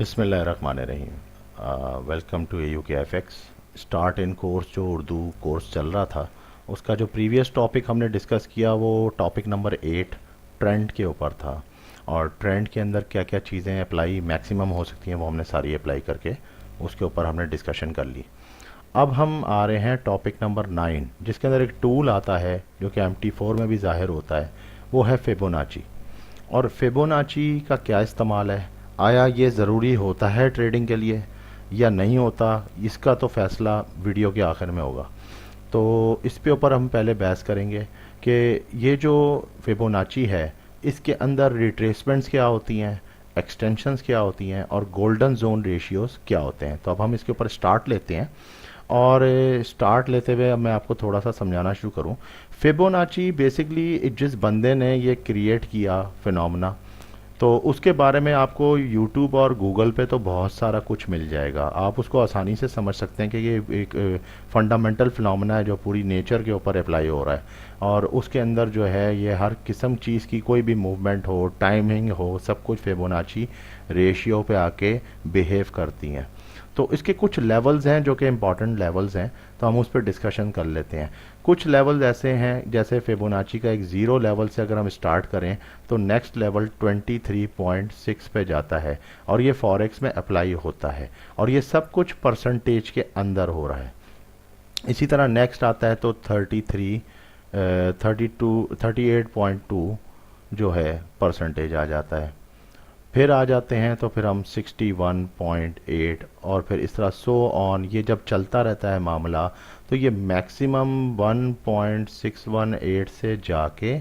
बिस्मिल्लाहिर्रहमानिर्रहीम। Welcome to AUKFX। Start in course जो Urdu course चल रहा था, उसका जो प्रीवियस टॉपिक हमने डिस्कस किया वो टॉपिक नंबर 8 ट्रेंड के ऊपर था। और ट्रेंड के अंदर क्या क्या चीज़ें अप्लाई मैक्सिमम हो सकती हैं वो हमने सारी अप्लाई करके उसके ऊपर हमने डिस्कशन कर ली। अब हम आ रहे हैं टॉपिक नंबर 9, जिसके अंदर एक टूल आता है जो कि MT4 में भी ज़ाहिर होता है, वो है फिबोनाची। और फिबोनाची का क्या इस्तेमाल है, आया ये ज़रूरी होता है ट्रेडिंग के लिए या नहीं होता, इसका तो फ़ैसला वीडियो के आखिर में होगा। तो इस पे ऊपर हम पहले बहस करेंगे कि ये जो फिबोनाची है इसके अंदर रिट्रेसमेंट्स क्या होती हैं, एक्सटेंशंस क्या होती हैं और गोल्डन जोन रेशियोज़ क्या होते हैं। तो अब हम इसके ऊपर स्टार्ट लेते हैं। और स्टार्ट लेते हुए अब मैं आपको थोड़ा सा समझाना शुरू करूं। फिबोनाची बेसिकली जिस बंदे ने ये क्रिएट किया फिनोमेना, तो उसके बारे में आपको यूट्यूब और गूगल पे तो बहुत सारा कुछ मिल जाएगा। आप उसको आसानी से समझ सकते हैं कि ये एक फंडामेंटल फिनोमेना है जो पूरी नेचर के ऊपर अप्लाई हो रहा है। और उसके अंदर जो है ये हर किस्म चीज़ की कोई भी मूवमेंट हो, टाइमिंग हो, सब कुछ फिबोनाची रेशियो पे आके बिहेव करती हैं। तो इसके कुछ लेवल्स हैं जो कि इम्पॉर्टेंट लेवल्स हैं, तो हम उस पर डिस्कशन कर लेते हैं। कुछ लेवल्स ऐसे हैं, जैसे फिबोनाची का एक ज़ीरो लेवल से अगर हम स्टार्ट करें तो नेक्स्ट लेवल 23.6 पे जाता है और ये फॉरेक्स में अप्लाई होता है और ये सब कुछ परसेंटेज के अंदर हो रहा है। इसी तरह नेक्स्ट आता है तो 38.2 जो है परसेंटेज आ जाता है। फिर आ जाते हैं तो फिर हम 61.8 और फिर इस तरह सो ऑन, ये जब चलता रहता है मामला तो ये मैक्सिमम 1.618 से जाके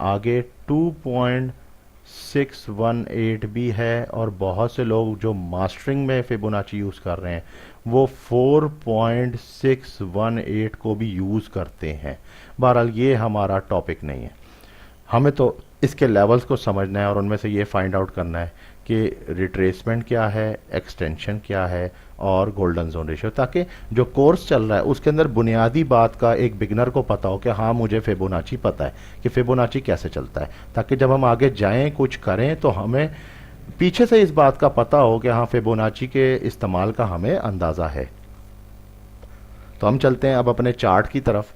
आगे 2.618 भी है। और बहुत से लोग जो मास्टरिंग में फिबोनाची यूज़ कर रहे हैं वो 4.618 को भी यूज़ करते हैं। बहरहाल ये हमारा टॉपिक नहीं है, हमें तो इसके लेवल्स को समझना है और उनमें से ये फाइंड आउट करना है कि रिट्रेसमेंट क्या है, एक्सटेंशन क्या है और गोल्डन जोन रेशियो, ताकि जो कोर्स चल रहा है उसके अंदर बुनियादी बात का एक बिगनर को पता हो कि हाँ मुझे फिबोनाची पता है कि फिबोनाची कैसे चलता है, ताकि जब हम आगे जाएं कुछ करें तो हमें पीछे से इस बात का पता हो कि हाँ फिबोनाची के इस्तेमाल का हमें अंदाज़ा है। तो हम चलते हैं अब अपने चार्ट की तरफ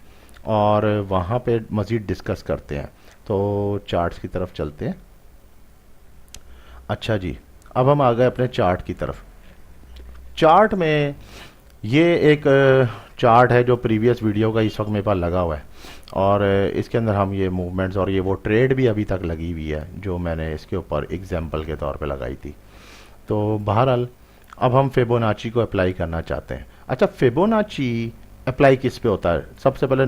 और वहाँ पे मज़ीद डिस्कस करते हैं। तो चार्ट्स की तरफ चलते हैं। अच्छा जी, अब हम आ गए अपने चार्ट की तरफ। चार्ट में ये एक चार्ट है जो प्रीवियस वीडियो का इस वक्त मेरे पास लगा हुआ है और इसके अंदर हम ये मूवमेंट्स और ये वो ट्रेड भी अभी तक लगी हुई है जो मैंने इसके ऊपर एग्जाम्पल के तौर पे लगाई थी। तो बहरहाल अब हम फिबोनाची को अप्लाई करना चाहते हैं। अच्छा, फिबोनाची अप्लाई किस पे होता है? सबसे पहले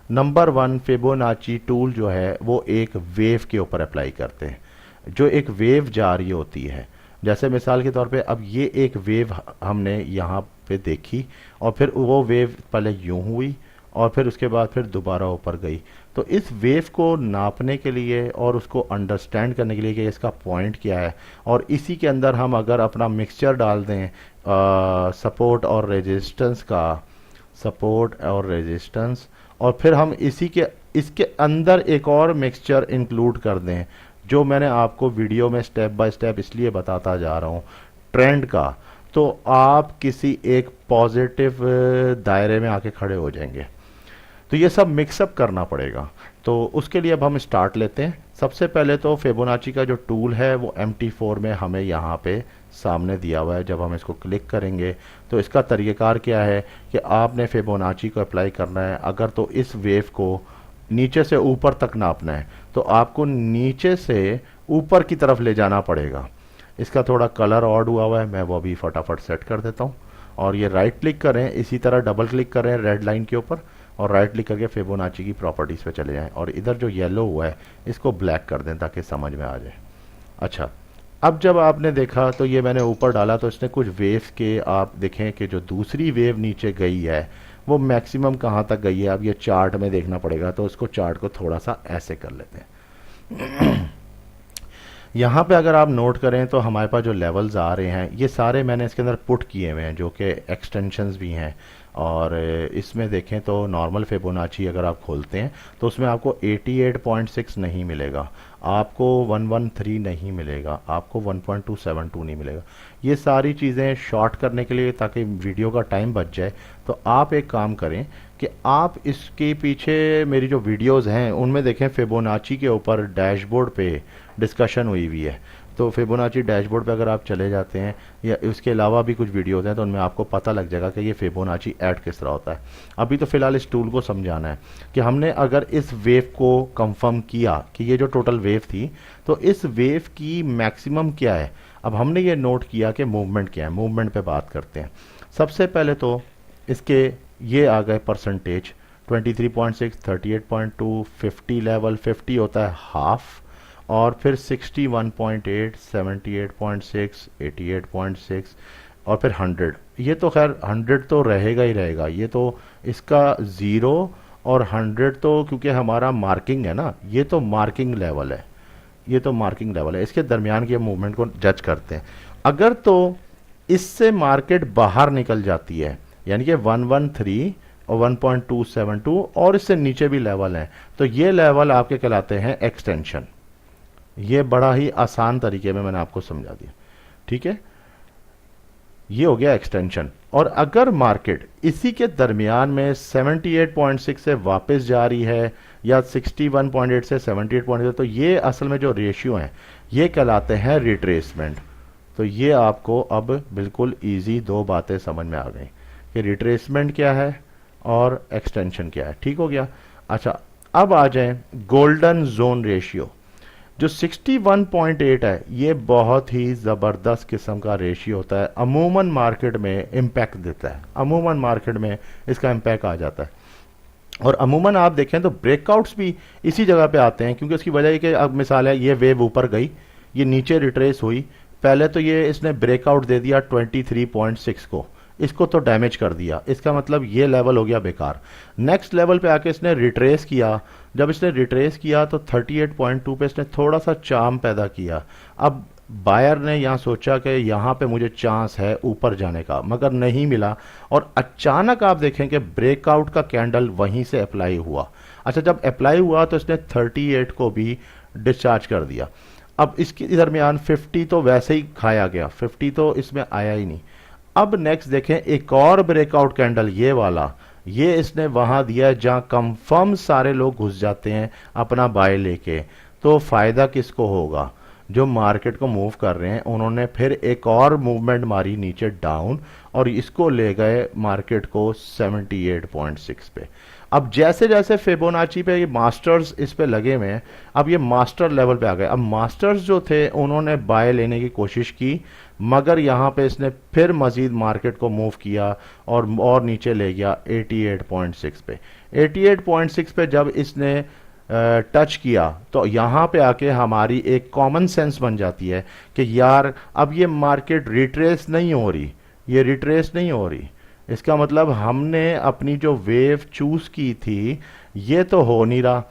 नंबर वन फिबोनाची टूल जो है वो एक वेव के ऊपर अप्लाई करते हैं। जो एक वेव जा रही होती है, जैसे मिसाल के तौर पे अब ये एक वेव हमने यहाँ पे देखी और फिर वो वेव पहले यूं हुई और फिर उसके बाद फिर दोबारा ऊपर गई। तो इस वेव को नापने के लिए और उसको अंडरस्टैंड करने के लिए कि इसका पॉइंट क्या है, और इसी के अंदर हम अगर अपना मिक्सचर डाल दें सपोर्ट और रेजिस्टेंस और फिर हम इसके अंदर एक और मिक्सचर इंक्लूड कर दें, जो मैंने आपको वीडियो में स्टेप बाय स्टेप इसलिए बताता जा रहा हूँ ट्रेंड का, तो आप किसी एक पॉजिटिव दायरे में आके खड़े हो जाएंगे। तो ये सब मिक्सअप करना पड़ेगा। तो उसके लिए अब हम स्टार्ट लेते हैं। सबसे पहले तो फिबोनाची का जो टूल है वो MT4 में हमें यहाँ पे सामने दिया हुआ है। जब हम इसको क्लिक करेंगे तो इसका तरीक़ाकार क्या है कि आपने फिबोनाची को अप्लाई करना है। अगर तो इस वेव को नीचे से ऊपर तक नापना है तो आपको नीचे से ऊपर की तरफ ले जाना पड़ेगा। इसका थोड़ा कलर ऑड हुआ है, मैं वो अभी फटाफट सेट कर देता हूँ। और ये राइट क्लिक करें, इसी तरह डबल क्लिक करें रेड लाइन के ऊपर और राइट क्लिक करके फिबोनाची की प्रॉपर्टीज़ पे चले जाएं और इधर जो येलो हुआ है इसको ब्लैक कर दें ताकि समझ में आ जाए। अच्छा, अब जब आपने देखा तो ये मैंने ऊपर डाला तो इसने कुछ वेव्स के, आप देखें कि जो दूसरी वेव नीचे गई है वो मैक्सिमम कहाँ तक गई है, अब ये चार्ट में देखना पड़ेगा। तो उसको चार्ट को थोड़ा सा ऐसे कर लेते हैं। यहाँ पे अगर आप नोट करें तो हमारे पास जो लेवल्स आ रहे हैं ये सारे मैंने इसके अंदर पुट किए हुए हैं, जो कि एक्सटेंशंस भी हैं और इसमें देखें तो नॉर्मल फिबोनाची अगर आप खोलते हैं तो उसमें आपको 88.6 नहीं मिलेगा, आपको 113 नहीं मिलेगा, आपको 1.272 नहीं मिलेगा। ये सारी चीज़ें शॉर्ट करने के लिए ताकि वीडियो का टाइम बच जाए, तो आप एक काम करें कि आप इसके पीछे मेरी जो वीडियोस हैं उनमें देखें फिबोनाची के ऊपर डैशबोर्ड पे डिस्कशन हुई हुई है। तो फिबोनाची डैशबोर्ड पे अगर आप चले जाते हैं या इसके अलावा भी कुछ वीडियोस हैं तो उनमें आपको पता लग जाएगा कि ये फिबोनाची ऐड किस तरह होता है। अभी तो फिलहाल इस टूल को समझाना है कि हमने अगर इस वेव को कंफर्म किया कि ये जो टोटल वेव थी तो इस वेव की मैक्सिमम क्या है। अब हमने ये नोट किया कि मूवमेंट क्या है, मूवमेंट पे बात करते हैं। सबसे पहले तो इसके ये आ गए परसेंटेज 23.6, 38.2, 50 लेवल, 50 होता है हाफ, और फिर 61.8, 78.6, 88.6 और फिर 100। ये तो खैर 100 तो रहेगा ही रहेगा, ये तो इसका 0 और 100 तो क्योंकि हमारा मार्किंग है ना, ये तो मार्किंग लेवल है, ये तो मार्किंग लेवल है। इसके दरमियान की मूवमेंट को जज करते हैं। अगर तो इससे मार्केट बाहर निकल जाती है यानी कि 113 और 1.272 और इससे नीचे भी लेवल हैं तो ये लेवल आपके कहलाते हैं एक्सटेंशन। ये बड़ा ही आसान तरीके में मैंने आपको समझा दिया, ठीक है। ये हो गया एक्सटेंशन। और अगर मार्केट इसी के दरमियान में 78.6 से वापस जा रही है या 61.8 से 78.8, तो ये असल में जो रेशियो हैं ये कहलाते हैं रिट्रेसमेंट। तो ये आपको अब बिल्कुल इजी दो बातें समझ में आ गई कि रिट्रेसमेंट क्या है और एक्सटेंशन क्या है। ठीक हो गया। अच्छा, अब आ जाए गोल्डन जोन रेशियो। जो 61.8 है ये बहुत ही ज़बरदस्त किस्म का रेशियो होता है, अमूमन मार्केट में इम्पैक्ट देता है, अमूमन मार्केट में इसका इम्पैक्ट आ जाता है। और अमूमन आप देखें तो ब्रेकआउट्स भी इसी जगह पे आते हैं, क्योंकि उसकी वजह है कि अब मिसाल है ये वेव ऊपर गई, ये नीचे रिट्रेस हुई, पहले तो ये इसने ब्रेकआउट दे दिया 23.6 को, इसको तो डैमेज कर दिया, इसका मतलब ये लेवल हो गया बेकार। नेक्स्ट लेवल पे आके इसने रिट्रेस किया, जब इसने रिट्रेस किया तो 38.2 पे इसने थोड़ा सा चार्म पैदा किया। अब बायर ने यहाँ सोचा कि यहाँ पे मुझे चांस है ऊपर जाने का, मगर नहीं मिला और अचानक आप देखें कि ब्रेकआउट का कैंडल वहीं से अप्लाई हुआ। अच्छा, जब अप्लाई हुआ तो इसने 38 को भी डिस्चार्ज कर दिया। अब इसके दरमियान 50 तो वैसे ही खाया गया, 50 तो इसमें आया ही नहीं। अब नेक्स्ट देखें एक और ब्रेकआउट कैंडल, ये वाला, ये इसने वहां दिया है जहां कंफर्म सारे लोग घुस जाते हैं अपना बाय लेके। तो फायदा किसको होगा? जो मार्केट को मूव कर रहे हैं उन्होंने फिर एक और मूवमेंट मारी नीचे डाउन और इसको ले गए मार्केट को 78.6 पे। अब जैसे जैसे फिबोनाची पे ये मास्टर्स इस पे लगे हुए हैं, अब ये मास्टर लेवल पे आ गए। अब मास्टर्स जो थे उन्होंने बाय लेने की कोशिश की, मगर यहाँ पे इसने फिर मजीद मार्केट को मूव किया और नीचे ले गया 88.6 पे। 88.6 पे जब इसने टच किया तो यहाँ पे आके हमारी एक कॉमन सेंस बन जाती है कि यार अब ये मार्केट रिट्रेस नहीं हो रही, ये रिट्रेस नहीं हो रही, इसका मतलब हमने अपनी जो वेव चूज की थी ये तो हो नहीं रहा।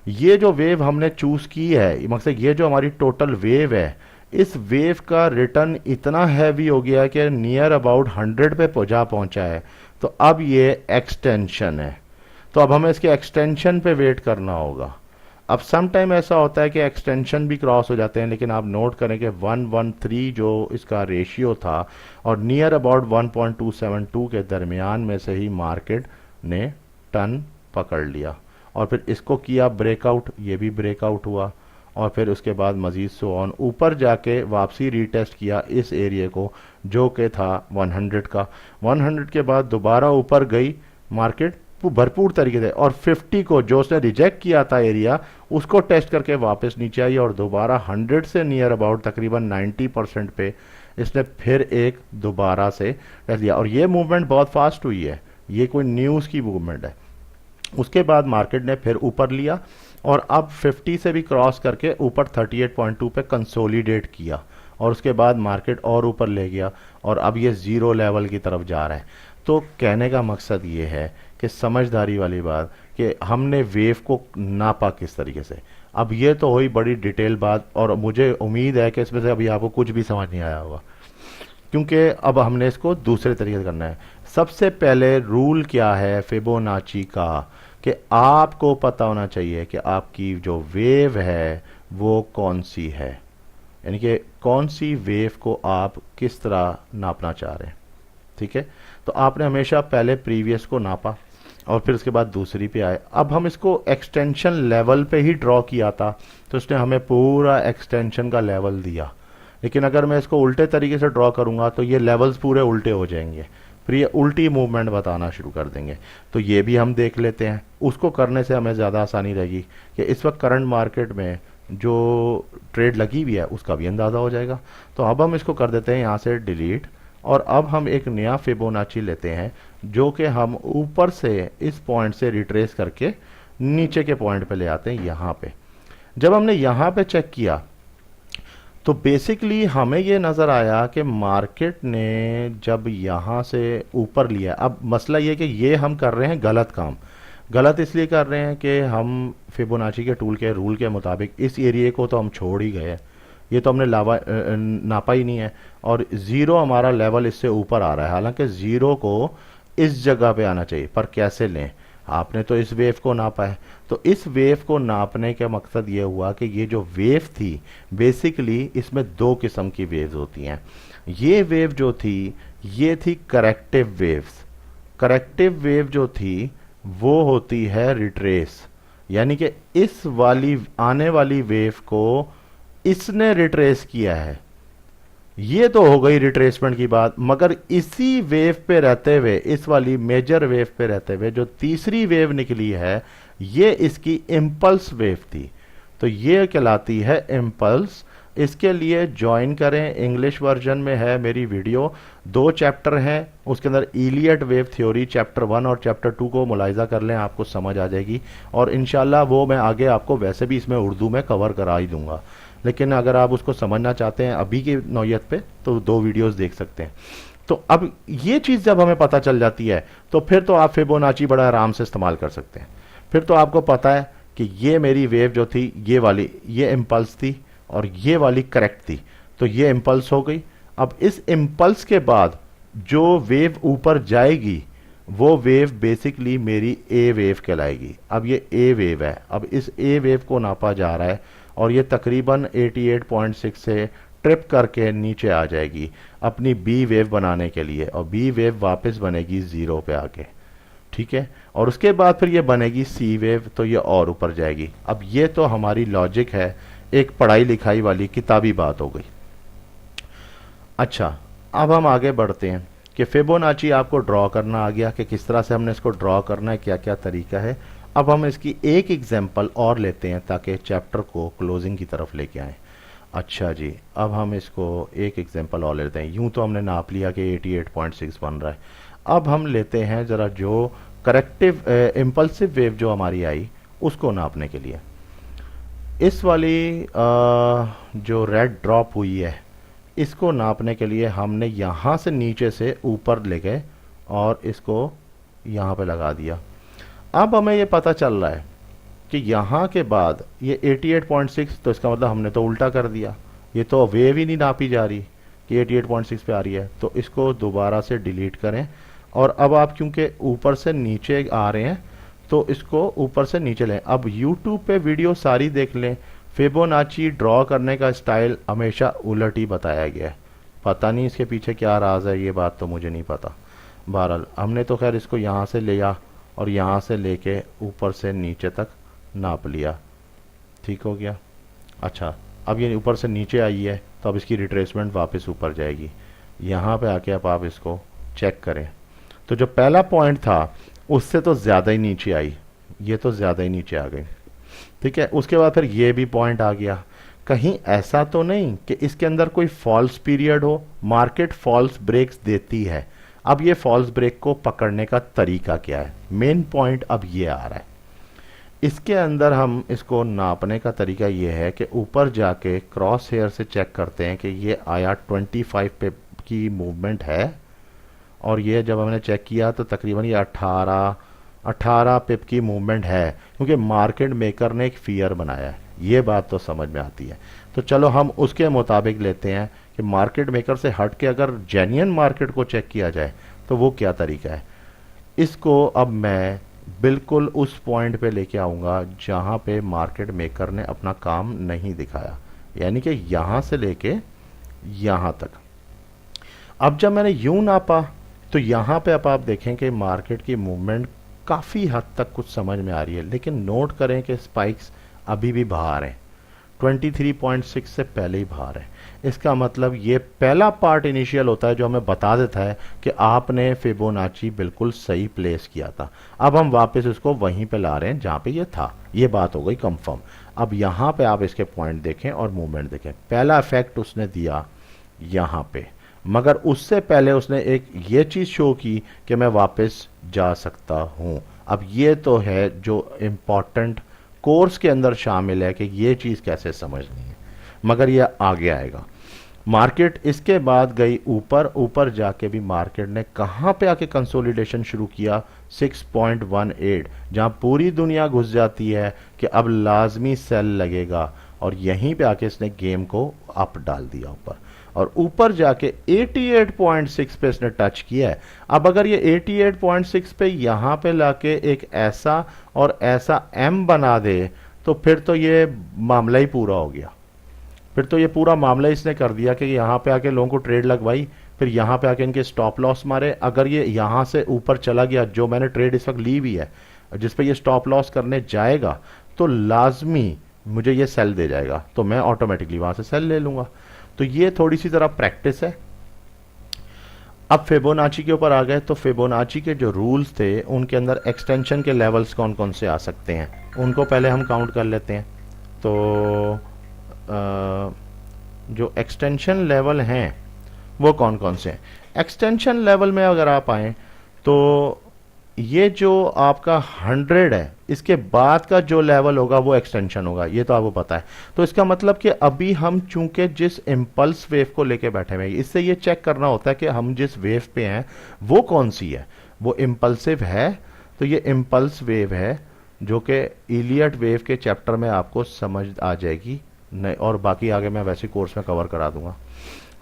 ये जो वेव हमने चूज की है, मकसद ये जो हमारी टोटल वेव है, इस वेव का रिटर्न इतना हैवी हो गया कि नियर अबाउट 100 पे पहुंचा है। तो अब ये एक्सटेंशन है, तो अब हमें इसके एक्सटेंशन पे वेट करना होगा। अब सम टाइम ऐसा होता है कि एक्सटेंशन भी क्रॉस हो जाते हैं, लेकिन आप नोट करें कि 113 जो इसका रेशियो था और नियर अबाउट 1.272 के दरमियान में से ही मार्केट ने टर्न पकड़ लिया और फिर इसको किया ब्रेकआउट, ये भी ब्रेकआउट हुआ और फिर उसके बाद मजीद सो ऑन ऊपर जाके वापसी रीटेस्ट किया इस एरिया को जो कि था 100 का। 100 के बाद दोबारा ऊपर गई मार्केट भरपूर तरीके से और 50 को जो उसने रिजेक्ट किया था एरिया उसको टेस्ट करके वापस नीचे आई और दोबारा 100 से नियर अबाउट तकरीबन 90% पे इसने फिर एक दोबारा से टेस्ट लिया और ये मूवमेंट बहुत फास्ट हुई है, ये कोई न्यूज़ की मूवमेंट है। उसके बाद मार्केट ने फिर ऊपर लिया और अब 50 से भी क्रॉस करके ऊपर 38.2 पे कंसोलिडेट किया और उसके बाद मार्केट और ऊपर ले गया और अब ये ज़ीरो लेवल की तरफ जा रहा है। तो कहने का मकसद ये है कि समझदारी वाली बात कि हमने वेव को नापा किस तरीके से। अब ये तो हुई बड़ी डिटेल बात और मुझे उम्मीद है कि इसमें से अभी आपको कुछ भी समझ नहीं आया होगा, क्योंकि अब हमने इसको दूसरे तरीके से करना है। सबसे पहले रूल क्या है फिबोनाची का, कि आपको पता होना चाहिए कि आपकी जो वेव है वो कौन सी है, यानी कि कौन सी वेव को आप किस तरह नापना चाह रहे हैं। ठीक है, तो आपने हमेशा पहले प्रीवियस को नापा और फिर उसके बाद दूसरी पे आए। अब हम इसको एक्सटेंशन लेवल पे ही ड्रॉ किया था, तो उसने हमें पूरा एक्सटेंशन का लेवल दिया। लेकिन अगर मैं इसको उल्टे तरीके से ड्रॉ करूंगा तो ये लेवल्स पूरे उल्टे हो जाएंगे, फिर ये उल्टी मूवमेंट बताना शुरू कर देंगे। तो ये भी हम देख लेते हैं, उसको करने से हमें ज़्यादा आसानी रहेगी कि इस वक्त करंट मार्केट में जो ट्रेड लगी हुई है उसका भी अंदाज़ा हो जाएगा। तो अब हम इसको कर देते हैं यहाँ से डिलीट, और अब हम एक नया फिबोनाची लेते हैं जो कि हम ऊपर से इस पॉइंट से रिट्रेस करके नीचे के पॉइंट पे ले आते हैं यहाँ पे। जब हमने यहाँ पे चेक किया तो बेसिकली हमें ये नज़र आया कि मार्केट ने जब यहाँ से ऊपर लिया, अब मसला ये कि ये हम कर रहे हैं गलत काम। गलत इसलिए कर रहे हैं कि हम फिबोनाची के टूल के रूल के मुताबिक इस एरिया को तो हम छोड़ ही गए, ये तो हमने नापा ही नहीं है, और ज़ीरो हमारा लेवल इससे ऊपर आ रहा है। हालांकि ज़ीरो को इस जगह पे आना चाहिए, पर कैसे लें, आपने तो इस वेव को नापा है। तो इस वेव को नापने का मकसद ये हुआ कि ये जो वेव थी, बेसिकली इसमें दो किस्म की वेव्स होती हैं। ये वेव जो थी ये थी करेक्टिव वेव्स। करेक्टिव वेव जो थी वो होती है रिट्रेस, यानी कि इस वाली आने वाली वेव को इसने रिट्रेस किया है। ये तो हो गई रिट्रेसमेंट की बात, मगर इसी वेव पे रहते हुए, इस वाली मेजर वेव पे रहते हुए जो तीसरी वेव निकली है ये इसकी इम्पल्स वेव थी, तो ये कहलाती है इम्पल्स। इसके लिए ज्वाइन करें, इंग्लिश वर्जन में है मेरी वीडियो, 2 चैप्टर हैं उसके अंदर, इलियट वेव थ्योरी चैप्टर 1 और चैप्टर 2 को मुलाहिजा कर लें, आपको समझ आ जाएगी। और इंशाल्लाह वो मैं आगे आपको वैसे भी इसमें उर्दू में कवर करा ही दूंगा, लेकिन अगर आप उसको समझना चाहते हैं अभी की नौयत पे तो 2 वीडियोस देख सकते हैं। तो अब ये चीज़ जब हमें पता चल जाती है तो फिर तो आप फिबोनाची बड़ा आराम से इस्तेमाल कर सकते हैं। फिर तो आपको पता है कि ये मेरी वेव जो थी ये वाली, ये इम्पल्स थी और ये वाली करेक्ट थी, तो ये इम्पल्स हो गई। अब इस इम्पल्स के बाद जो वेव ऊपर जाएगी वो वेव बेसिकली मेरी ए वेव कहलाएगी। अब ये ए वेव है, अब इस ए वेव को नापा जा रहा है और ये तकरीबन 88.6 से ट्रिप करके नीचे आ जाएगी अपनी बी वेव बनाने के लिए, और बी वेव वापस बनेगी 0 पे आके। ठीक है, और उसके बाद फिर ये बनेगी सी वेव, तो ये और ऊपर जाएगी। अब ये तो हमारी लॉजिक है, एक पढ़ाई लिखाई वाली किताबी बात हो गई। अच्छा, अब हम आगे बढ़ते हैं कि फिबोनाची आपको ड्रॉ करना आ गया कि किस तरह से हमने इसको ड्रॉ करना है, क्या क्या तरीका है। अब हम इसकी एक एग्जांपल और लेते हैं ताकि चैप्टर को क्लोजिंग की तरफ लेके आएं। अच्छा जी, अब हम इसको एक एग्जांपल और लेते हैं। यूं तो हमने नाप लिया कि 88.6 बन रहा है। अब हम लेते हैं ज़रा जो करेक्टिव इम्पल्सिव वेव जो हमारी आई उसको नापने के लिए। इस वाली जो रेड ड्रॉप हुई है इसको नापने के लिए हमने यहाँ से नीचे से ऊपर ले गए और इसको यहाँ पे लगा दिया। अब हमें ये पता चल रहा है कि यहाँ के बाद ये 88.6, तो इसका मतलब हमने तो उल्टा कर दिया, ये तो वेव ही नहीं नापी जा रही कि 88.6 पे आ रही है। तो इसको दोबारा से डिलीट करें, और अब आप क्योंकि ऊपर से नीचे आ रहे हैं तो इसको ऊपर से नीचे लें। अब YouTube पे वीडियो सारी देख लें, फिबोनाची ड्रॉ करने का स्टाइल हमेशा उलट ही बताया गया है। पता नहीं इसके पीछे क्या राज है, ये बात तो मुझे नहीं पता। बहरहाल हमने तो खैर इसको यहाँ से लिया और यहाँ से लेके ऊपर से नीचे तक नाप लिया, ठीक हो गया। अच्छा, अब ये ऊपर से नीचे आई है तो अब इसकी रिट्रेसमेंट वापस ऊपर जाएगी। यहाँ पे आके अब आप इसको चेक करें तो जो पहला पॉइंट था उससे तो ज़्यादा ही नीचे आई, ये तो ज़्यादा ही नीचे आ गई। ठीक है, उसके बाद फिर ये भी पॉइंट आ गया। कहीं ऐसा तो नहीं कि इसके अंदर कोई फॉल्स पीरियड हो, मार्केट फॉल्स ब्रेक्स देती है। अब ये फॉल्स ब्रेक को पकड़ने का तरीका क्या है, मेन पॉइंट अब ये आ रहा है। इसके अंदर हम इसको नापने का तरीका ये है कि ऊपर जाके क्रॉस हेयर से चेक करते हैं कि ये आया 25 पे की मूवमेंट है, और ये जब हमने चेक किया तो तकरीबन ये 18 पिप की मूवमेंट है, क्योंकि मार्केट मेकर ने एक फियर बनाया है। ये बात तो समझ में आती है। तो चलो हम उसके मुताबिक लेते हैं कि मार्केट मेकर से हट के अगर जेन्युइन मार्केट को चेक किया जाए तो वो क्या तरीका है, इसको अब मैं बिल्कुल उस पॉइंट पे लेके आऊंगा जहां पे मार्केट मेकर ने अपना काम नहीं दिखाया, यानी कि यहां से लेके यहां तक। अब जब मैंने यूं नापा तो यहां पे अब आप देखें कि मार्केट की मूवमेंट काफ़ी हद तक कुछ समझ में आ रही है, लेकिन नोट करें कि स्पाइक्स अभी भी बाहर हैं, 23.6 से पहले ही बाहर है। इसका मतलब ये पहला पार्ट इनिशियल होता है जो हमें बता देता है कि आपने फिबोनाची बिल्कुल सही प्लेस किया था। अब हम वापस इसको वहीं पे ला रहे हैं जहां पे ये था, ये बात हो गई कंफर्म। अब यहां पे आप इसके पॉइंट देखें और मूवमेंट देखें, पहला इफेक्ट उसने दिया यहां पे, मगर उससे पहले उसने एक ये चीज शो की कि मैं वापस जा सकता हूं। अब ये तो है जो इम्पोर्टेंट कोर्स के अंदर शामिल है कि ये चीज कैसे समझनी है, मगर ये आगे आएगा। मार्केट इसके बाद गई ऊपर, ऊपर जाके भी मार्केट ने कहां पे आके कंसोलिडेशन शुरू किया, 6.18, जहां पूरी दुनिया घुस जाती है कि अब लाजमी सेल लगेगा, और यहीं पे आके इसने गेम को अप डाल दिया ऊपर, और ऊपर जाके 88.6 पे इसने टच किया है। अब अगर ये 88.6 पे यहां पे लाके एक ऐसा और ऐसा एम बना दे तो फिर तो ये मामला ही पूरा हो गया, फिर तो ये पूरा मामला इसने कर दिया कि यहाँ पे आके लोगों को ट्रेड लगवाई, फिर यहाँ पे आके इनके स्टॉप लॉस मारे। अगर ये यहाँ से ऊपर चला गया, जो मैंने ट्रेड इस वक्त ली भी है जिस पे ये स्टॉप लॉस करने जाएगा, तो लाजमी मुझे ये सेल दे जाएगा, तो मैं ऑटोमेटिकली वहां से सेल ले लूंगा। तो ये थोड़ी सी तरह प्रैक्टिस है। अब फिबोनाची के ऊपर आ गए, तो फिबोनाची के जो रूल्स थे उनके अंदर एक्सटेंशन के लेवल्स कौन कौन से आ सकते हैं, उनको पहले हम काउंट कर लेते हैं। तो जो एक्सटेंशन लेवल हैं वो कौन कौन से हैं। एक्सटेंशन लेवल में अगर आप आए तो ये जो आपका 100 है, इसके बाद का जो लेवल होगा वो एक्सटेंशन होगा, ये तो आपको पता है। तो इसका मतलब कि अभी हम चूंकि जिस इम्पल्स वेव को लेके बैठे हुए हैं, इससे ये चेक करना होता है कि हम जिस वेव पे हैं वो कौन सी है, वो इम्पल्सिव है। तो ये इम्पल्स वेव है जो कि इलियट वेव के चैप्टर में आपको समझ आ जाएगी, नहीं और बाकी आगे मैं वैसे कोर्स में कवर करा दूंगा।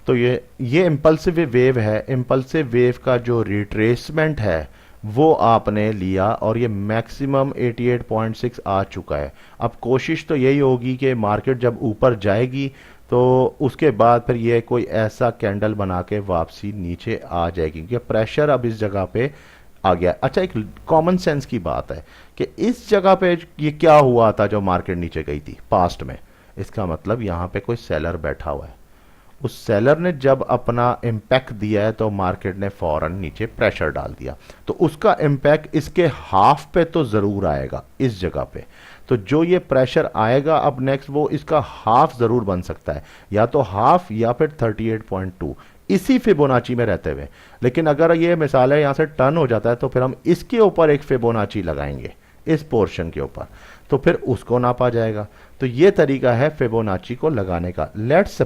तो ये इम्पल्सिव वेव है। इम्पल्सिव वेव का जो रिट्रेसमेंट है वो आपने लिया और ये मैक्सिमम 88.6 आ चुका है। अब कोशिश तो यही होगी कि मार्केट जब ऊपर जाएगी तो उसके बाद फिर ये कोई ऐसा कैंडल बना के वापसी नीचे आ जाएगी, क्योंकि प्रेशर अब इस जगह पे आ गया। अच्छा, एक कॉमन सेंस की बात है कि इस जगह पे ये क्या हुआ था जो मार्केट नीचे गई थी पास्ट में, इसका मतलब यहां पे कोई सेलर बैठा हुआ है। उस सेलर ने जब अपना इम्पैक्ट दिया है तो मार्केट ने फौरन नीचे प्रेशर डाल दिया, तो उसका इम्पैक्ट इसके हाफ पे तो जरूर आएगा इस जगह पे। तो जो ये प्रेशर आएगा अब नेक्स्ट, वो इसका हाफ जरूर बन सकता है, या तो हाफ या फिर 38.2 इसी फिबोनाची में रहते हुए। लेकिन अगर ये मिसाल है यहां से टर्न हो जाता है तो फिर हम इसके ऊपर एक फिबोनाची लगाएंगे, इस पोर्शन के ऊपर, तो फिर उसको नापा जाएगा। तो ये तरीका है फिबोनाची को लगाने का। लेट्स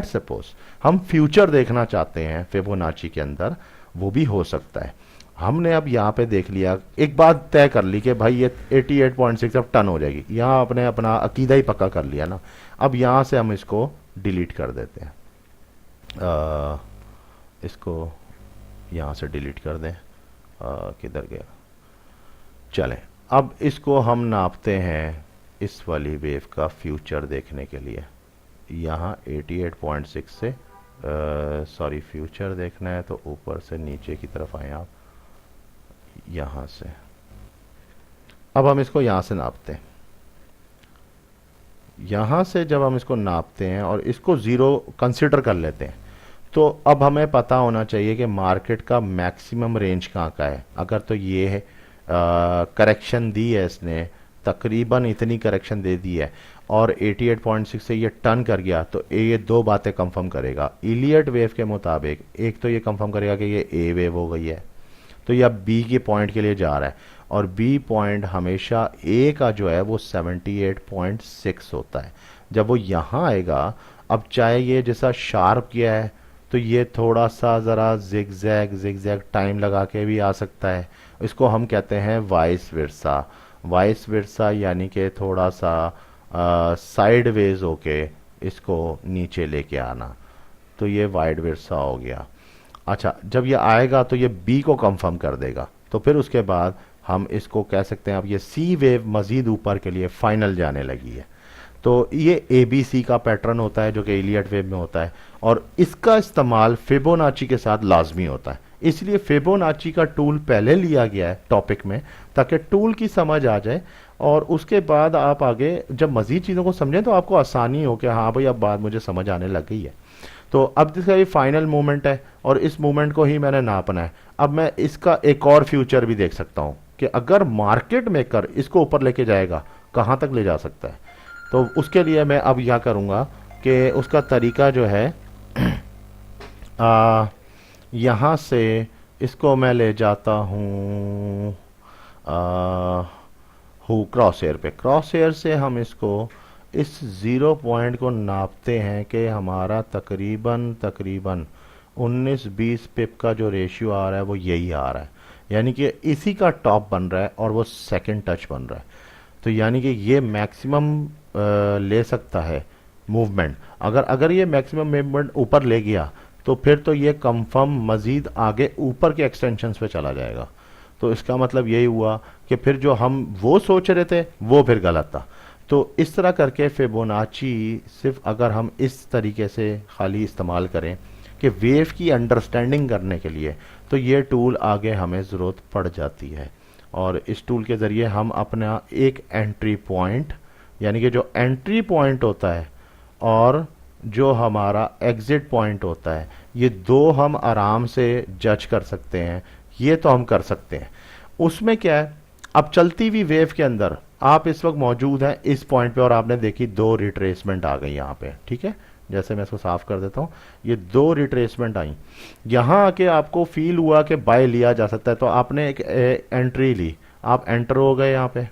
सपोज हम फ्यूचर देखना चाहते हैं फिबोनाची के अंदर, वो भी हो सकता है। हमने अब यहाँ पे देख लिया, एक बात तय कर ली कि भाई ये 88.6 अब टन हो जाएगी, यहाँ आपने अपना अकीदा ही पक्का कर लिया ना। अब यहाँ से हम इसको डिलीट कर देते हैं, इसको यहाँ से डिलीट कर दें। किधर गया, चलें अब इसको हम नापते हैं इस वाली वेव का फ्यूचर देखने के लिए। यहाँ 88.6 से सॉरी फ्यूचर देखना है तो ऊपर से नीचे की तरफ आए आप, यहाँ से। अब हम इसको यहाँ से नापते हैं। यहाँ से जब हम इसको नापते हैं और इसको ज़ीरो कंसिडर कर लेते हैं, तो अब हमें पता होना चाहिए कि मार्केट का मैक्सिमम रेंज कहाँ का है। अगर तो ये है करेक्शन दी है इसने, तकरीबन इतनी करेक्शन दे दी है और 88.6 से ये टर्न कर गया, तो ये दो बातें कंफर्म करेगा इलियट वेव के मुताबिक। एक तो ये कंफर्म करेगा कि ये ए वेव हो गई है, तो ये अब बी के पॉइंट के लिए जा रहा है, और बी पॉइंट हमेशा ए का जो है वो 78.6 होता है। जब वो यहाँ आएगा, अब चाहे ये जैसा शार्प किया है तो ये थोड़ा सा ज़रा जिगजैग टाइम लगा के भी आ सकता है। इसको हम कहते हैं वाइस विरसा, यानी कि थोड़ा सा साइडवेज होके इसको नीचे लेके आना, तो ये वाइड विरसा हो गया। अच्छा, जब ये आएगा तो ये बी को कंफर्म कर देगा, तो फिर उसके बाद हम इसको कह सकते हैं अब ये सी वेव मजीद ऊपर के लिए फाइनल जाने लगी है। तो ये ए बी सी का पैटर्न होता है जो कि इलियट वेव में होता है, और इसका इस्तेमाल फिबोनाची के साथ लाजमी होता है। इसलिए फिबोनाची का टूल पहले लिया गया है टॉपिक में, ताकि टूल की समझ आ जाए, और उसके बाद आप आगे जब मजीद चीज़ों को समझें तो आपको आसानी हो कि हाँ भाई अब बात मुझे समझ आने लग गई है। तो अब इसका ये फाइनल मूवमेंट है और इस मूवमेंट को ही मैंने नापना है। अब मैं इसका एक और फ्यूचर भी देख सकता हूँ कि अगर मार्केट मेकर इसको ऊपर लेके जाएगा कहाँ तक ले जा सकता है। तो उसके लिए मैं अब यह करूँगा कि उसका तरीका जो है यहाँ से इसको मैं ले जाता हूँ क्रॉस एयर पे। क्रॉस एयर से हम इसको इस ज़ीरो पॉइंट को नापते हैं कि हमारा तकरीबन तकरीबन 19-20 पिप का जो रेशियो आ रहा है वो यही आ रहा है, यानी कि इसी का टॉप बन रहा है और वो सेकंड टच बन रहा है। तो यानी कि ये मैक्सिमम ले सकता है मूवमेंट। अगर अगर ये मैक्सिमम मूवमेंट ऊपर ले गया तो फिर तो ये कंफर्म मजीद आगे ऊपर के एक्सटेंशंस पे चला जाएगा। तो इसका मतलब यही हुआ कि फिर जो हम वो सोच रहे थे वो फिर गलत था। तो इस तरह करके फिबोनाची सिर्फ अगर हम इस तरीके से खाली इस्तेमाल करें कि वेव की अंडरस्टैंडिंग करने के लिए, तो ये टूल आगे हमें ज़रूरत पड़ जाती है। और इस टूल के ज़रिए हम अपना एक एंट्री पॉइंट, यानी कि जो एंट्री पॉइंट होता है और जो हमारा एग्ज़िट पॉइंट होता है, ये दो हम आराम से जज कर सकते हैं। ये तो हम कर सकते हैं। उसमें क्या है, अब चलती हुई वेव के अंदर आप इस वक्त मौजूद हैं इस पॉइंट पे और आपने देखी दो रिट्रेसमेंट आ गई यहाँ पे, ठीक है। जैसे मैं इसको साफ कर देता हूँ, ये दो रिट्रेसमेंट आई, यहाँ आके आपको फील हुआ कि बाय लिया जा सकता है, तो आपने एक एंट्री ली, आप एंटर हो गए यहाँ पे।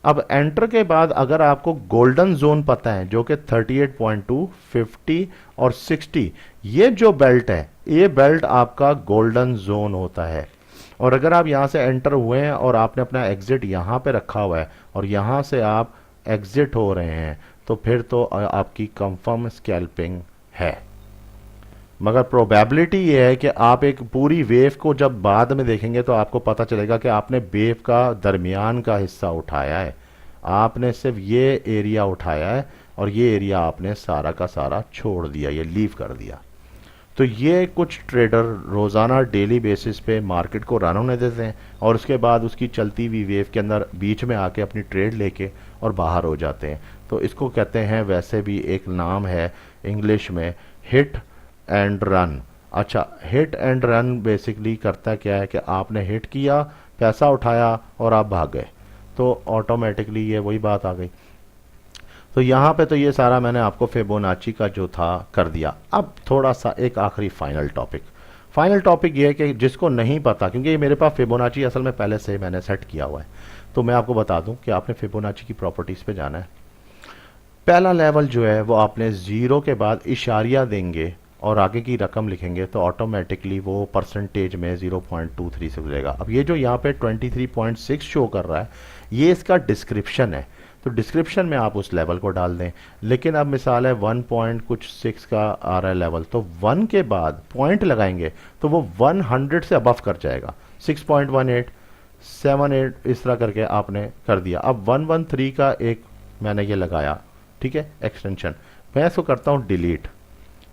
अब एंटर के बाद अगर आपको गोल्डन जोन पता है जो कि 38.2, 50 और 60, ये जो बेल्ट है ये बेल्ट आपका गोल्डन जोन होता है। और अगर आप यहाँ से एंटर हुए हैं और आपने अपना एग्जिट यहाँ पे रखा हुआ है और यहाँ से आप एग्जिट हो रहे हैं, तो फिर तो आपकी कंफर्म स्कैल्पिंग है। मगर प्रोबेबिलिटी ये है कि आप एक पूरी वेव को जब बाद में देखेंगे तो आपको पता चलेगा कि आपने वेव का दरमियान का हिस्सा उठाया है, आपने सिर्फ ये एरिया उठाया है और ये एरिया आपने सारा का सारा छोड़ दिया, ये लीव कर दिया। तो ये कुछ ट्रेडर रोज़ाना डेली बेसिस पे मार्केट को रन होने देते हैं और उसके बाद उसकी चलती हुई वेव के अंदर बीच में आके अपनी ट्रेड लेके और बाहर हो जाते हैं। तो इसको कहते हैं, वैसे भी एक नाम है इंग्लिश में, हिट एंड रन। अच्छा, हिट एंड रन बेसिकली करता क्या है कि आपने हिट किया, पैसा उठाया और आप भाग गए, तो ऑटोमेटिकली ये वही बात आ गई। तो यहाँ पे तो ये सारा मैंने आपको फिबोनाची का जो था कर दिया। अब थोड़ा सा एक आखिरी फाइनल टॉपिक ये है कि जिसको नहीं पता, क्योंकि ये मेरे पास फिबोनाची असल में पहले से मैंने सेट किया हुआ है, तो मैं आपको बता दूं कि आपने फिबोनाची की प्रॉपर्टीज़ पे जाना है। पहला लेवल जो है वो आपने ज़ीरो के बाद इशारिया देंगे और आगे की रकम लिखेंगे तो ऑटोमेटिकली वो परसेंटेज में 0.23 से गुजरेगा। अब ये जो यहाँ पे 23.6 शो कर रहा है ये इसका डिस्क्रिप्शन है, तो डिस्क्रिप्शन में आप उस लेवल को डाल दें। लेकिन अब मिसाल है 1 पॉइंट कुछ 6 का आ रहा है लेवल, तो 1 के बाद पॉइंट लगाएंगे तो वो 100 से अबव कर जाएगा, 6.18, 78 इस तरह करके आपने कर दिया। अब 113 का एक मैंने ये लगाया, ठीक है, एक्सटेंशन। मैं इसको करता हूँ डिलीट,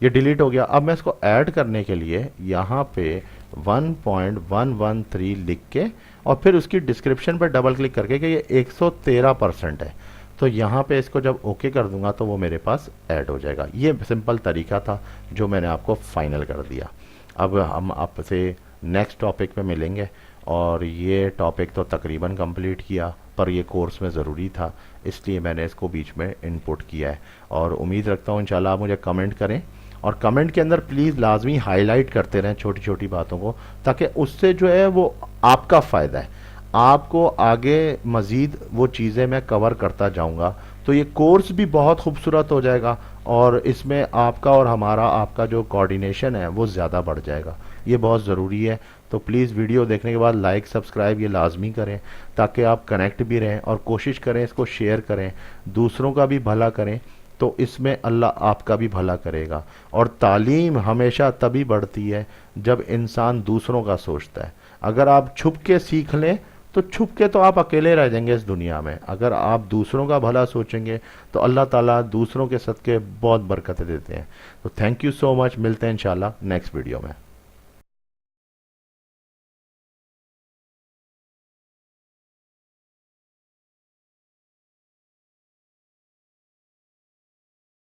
ये डिलीट हो गया। अब मैं इसको ऐड करने के लिए यहाँ पे 1.113 लिख के और फिर उसकी डिस्क्रिप्शन पर डबल क्लिक करके कि ये 113% है, तो यहाँ पे इसको जब ओके कर दूंगा तो वो मेरे पास ऐड हो जाएगा। ये सिंपल तरीका था जो मैंने आपको फाइनल कर दिया। अब हम आपसे नेक्स्ट टॉपिक पे मिलेंगे और ये टॉपिक तो तकरीबन कंप्लीट किया, पर ये कोर्स में ज़रूरी था इसलिए मैंने इसको बीच में इनपुट किया है। और उम्मीद रखता हूँ इंशाल्लाह आप मुझे कमेंट करें और कमेंट के अंदर प्लीज़ लाजमी हाईलाइट करते रहें छोटी छोटी बातों को, ताकि उससे जो है वो आपका फ़ायदा है, आपको आगे मज़ीद वो चीज़ें मैं कवर करता जाऊंगा, तो ये कोर्स भी बहुत खूबसूरत हो जाएगा और इसमें आपका और हमारा आपका जो कोऑर्डिनेशन है वो ज़्यादा बढ़ जाएगा। ये बहुत ज़रूरी है। तो प्लीज़ वीडियो देखने के बाद लाइक सब्सक्राइब ये लाजमी करें ताकि आप कनेक्ट भी रहें और कोशिश करें इसको शेयर करें, दूसरों का भी भला करें तो इसमें अल्लाह आपका भी भला करेगा। और तालीम हमेशा तभी बढ़ती है जब इंसान दूसरों का सोचता है। अगर आप छुप के सीख लें तो छुप के तो आप अकेले रह जाएंगे इस दुनिया में। अगर आप दूसरों का भला सोचेंगे तो अल्लाह ताला दूसरों के सदके बहुत बरकतें देते हैं। तो थैंक यू सो मच, मिलते हैं इंशाल्लाह नेक्स्ट वीडियो में।